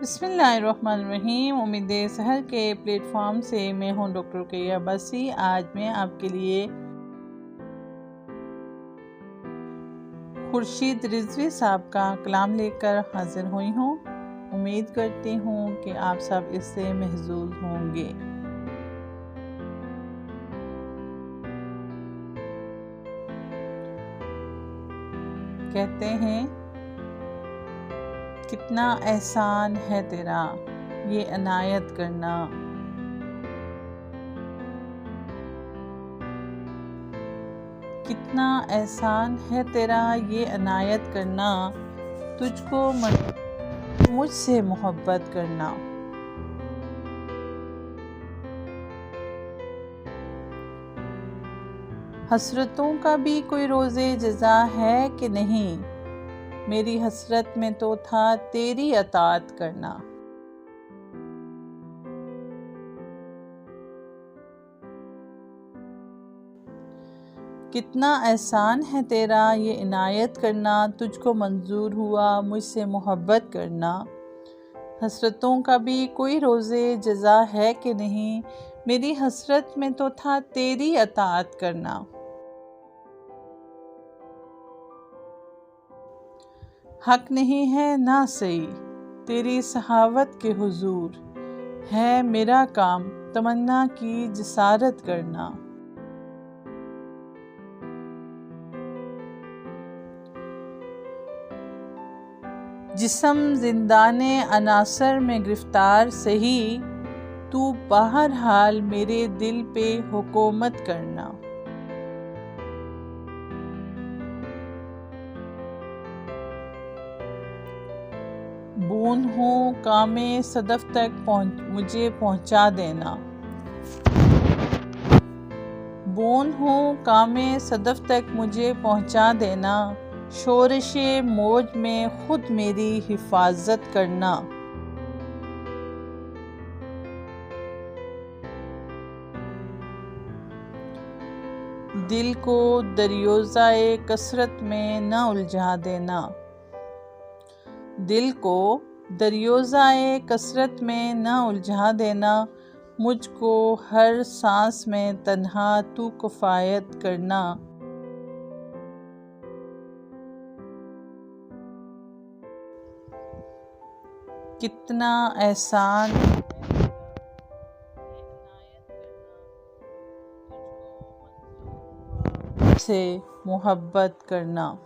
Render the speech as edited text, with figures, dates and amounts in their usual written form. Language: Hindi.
बिस्मिल्लाहिर्रहमानिर्रहीम। उम्मीद सहर के प्लेटफॉर्म से मैं हूं डॉक्टर रुकैया अब्बासी। आज मैं आपके लिए खुर्शीद रिजवी साहब का कलाम लेकर हाजिर हुई हूं। उम्मीद करती हूं कि आप सब इससे महजूज होंगे। कहते हैं, कितना एहसान है तेरा ये इनायत करना, कितना एहसान है तेरा ये इनायत करना, तुझको मुझसे मोहब्बत करना। हसरतों का भी कोई रोज़े जज़ा है कि नहीं, मेरी हसरत में तो था तेरी अताअत करना। कितना एहसान है तेरा ये इनायत करना, तुझको मंजूर हुआ मुझसे मोहब्बत करना। हसरतों का भी कोई रोज़े जज़ा है कि नहीं, मेरी हसरत में तो था तेरी अताअत करना। हक नहीं है ना सही तेरी सहावत के हुजूर, है मेरा काम तमन्ना की जसारत करना। जिस्म जिंदाने अनासर में गिरफ्तार सही, तू बहरहाल मेरे दिल पे हुकूमत करना। बूंद हूँ कामे सदफ तक मुझे पहुँचा देना। बूंद हूँ कामे सदफ तक मुझे पहुँचा देना, शोरशे मौज में खुद मेरी हिफाजत करना। दिल को दरियोज़ाए कसरत में न उलझा देना। दिल को दरियोज़ाए कसरत में न उलझा देना, मुझको हर सांस में तन्हा तू किफ़ायत करना। कितना एहसान से मोहब्बत करना।